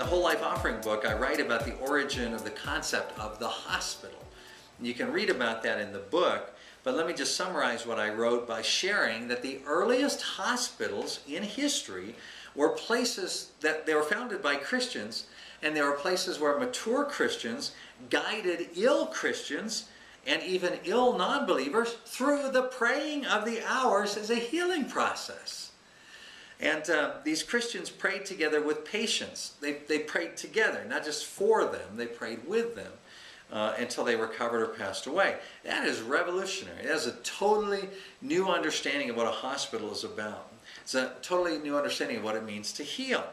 the Whole Life Offering book, I write about the origin of the concept of the hospital. You can read about that in the book, but let me just summarize what I wrote by sharing that the earliest hospitals in history were places that they were founded by Christians, and they were places where mature Christians guided ill Christians and even ill non-believers through the praying of the hours as a healing process. And these Christians prayed together with patients. They prayed together, not just for them, they prayed with them until they recovered or passed away. That is revolutionary. It has a totally new understanding of what a hospital is about. It's a totally new understanding of what it means to heal.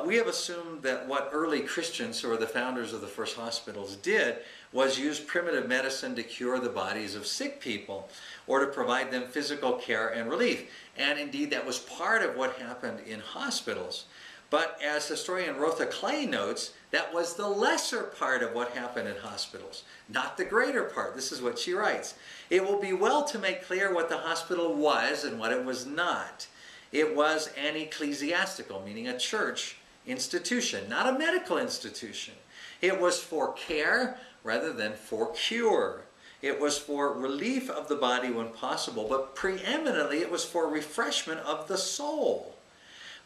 We have assumed that what early Christians, who are the founders of the first hospitals, did was use primitive medicine to cure the bodies of sick people or to provide them physical care and relief. And indeed, that was part of what happened in hospitals. But as historian Rotha Clay notes, that was the lesser part of what happened in hospitals, not the greater part. This is what she writes. It will be well to make clear what the hospital was and what it was not. It was an ecclesiastical, meaning a church institution, not a medical institution. It was for care rather than for cure. It was for relief of the body when possible, but preeminently it was for refreshment of the soul.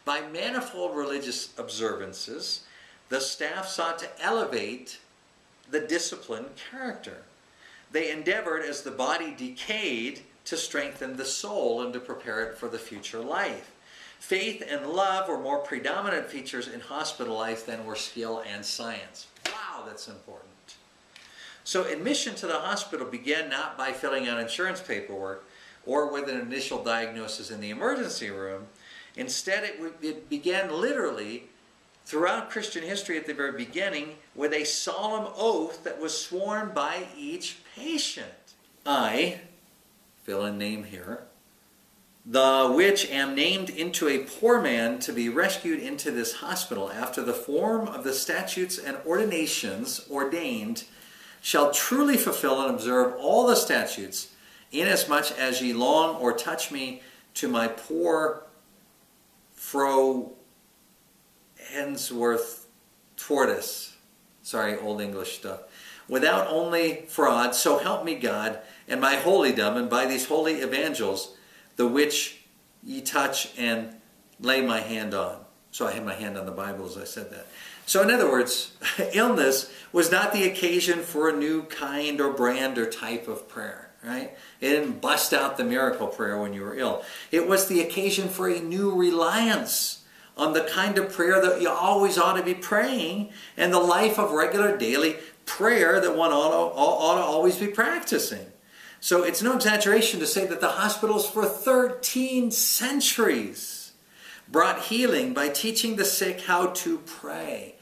By manifold religious observances, the staff sought to elevate the disciplined character. They endeavored, as the body decayed, to strengthen the soul and to prepare it for the future life. Faith and love were more predominant features in hospital life than were skill and science. Wow, that's important. So admission to the hospital began not by filling out insurance paperwork or with an initial diagnosis in the emergency room. Instead, it began literally throughout Christian history at the very beginning with a solemn oath that was sworn by each patient. I, fill in name here, the which am named into a poor man to be rescued into this hospital after the form of the statutes and ordinations ordained, shall truly fulfill and observe all the statutes, inasmuch as ye long or touch me to my poor Fro Hensworth Tortoise. Sorry, Old English stuff. Without only fraud, so help me God, and my holydom, and by these holy evangels, the which ye touch and lay my hand on. So I had my hand on the Bible as I said that. So in other words, illness was not the occasion for a new kind or brand or type of prayer, right? It didn't bust out the miracle prayer when you were ill. It was the occasion for a new reliance on the kind of prayer that you always ought to be praying and the life of regular daily prayer that one ought to always be practicing. So it's no exaggeration to say that the hospitals for 13 centuries brought healing by teaching the sick how to pray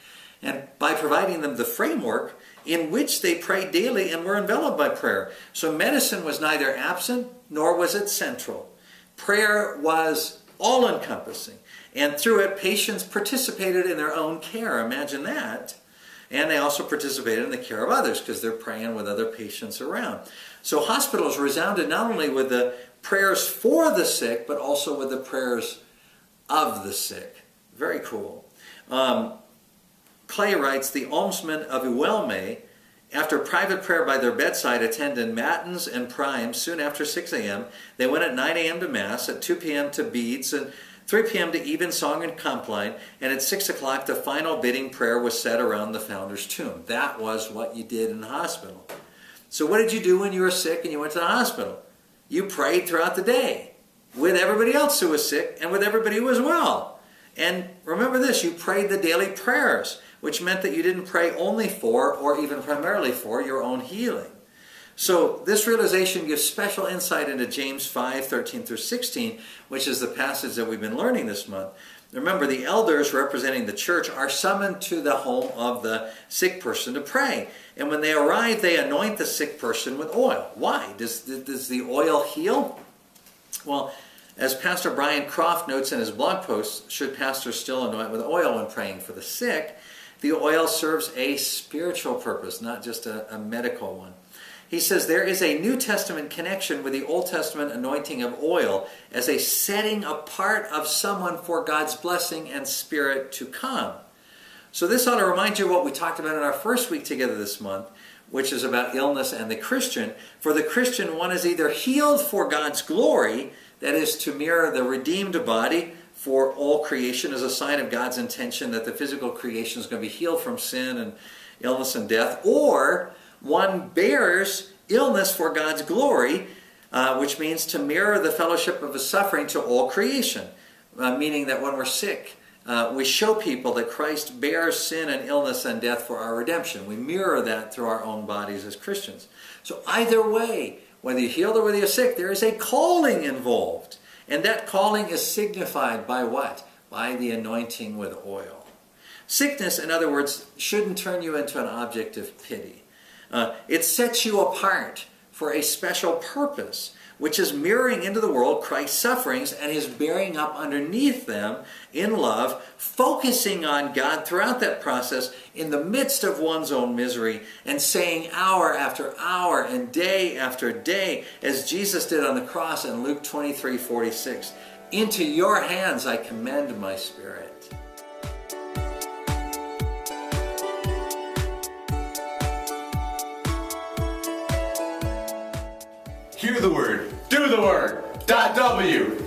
and by providing them the framework in which they prayed daily and were enveloped by prayer. So medicine was neither absent nor was it central. Prayer was all-encompassing, and through it patients participated in their own care. Imagine that. And they also participated in the care of others because they're praying with other patients around. So hospitals resounded not only with the prayers for the sick, but also with the prayers of the sick. Very cool. Clay writes, the almsmen of Uelme, after private prayer by their bedside, attended matins and primes soon after 6 a.m. They went at 9 a.m. to Mass, at 2 p.m. to beads, and 3 p.m. to evensong and compline, and at 6 o'clock the final bidding prayer was said around the founder's tomb. That was what you did in the hospital. So what did you do when you were sick and you went to the hospital? You prayed throughout the day with everybody else who was sick and with everybody who was well. And remember this, you prayed the daily prayers, which meant that you didn't pray only for or even primarily for your own healing. So this realization gives special insight into James 5:13-16, which is the passage that we've been learning this month. Remember, the elders representing the church are summoned to the home of the sick person to pray. And when they arrive, they anoint the sick person with oil. Why? Does the oil heal? Well, as Pastor Brian Croft notes in his blog post, should pastors still anoint with oil when praying for the sick? The oil serves a spiritual purpose, not just a medical one. He says there is a New Testament connection with the Old Testament anointing of oil as a setting apart of someone for God's blessing and spirit to come. So this ought to remind you of what we talked about in our first week together this month, which is about illness and the Christian. For the Christian, one is either healed for God's glory, that is to mirror the redeemed body for all creation as a sign of God's intention that the physical creation is going to be healed from sin and illness and death, or one bears illness for God's glory, which means to mirror the fellowship of His suffering to all creation, meaning that when we're sick, we show people that Christ bears sin and illness and death for our redemption. We mirror that through our own bodies as Christians. So either way, whether you're healed or whether you're sick, there is a calling involved. And that calling is signified by what? By the anointing with oil. Sickness, in other words, shouldn't turn you into an object of pity. It sets you apart for a special purpose, which is mirroring into the world Christ's sufferings and His bearing up underneath them in love, focusing on God throughout that process in the midst of one's own misery, and saying hour after hour and day after day, as Jesus did on the cross in Luke 23:46, "Into your hands I commend my spirit." Hear the word, do the word. .w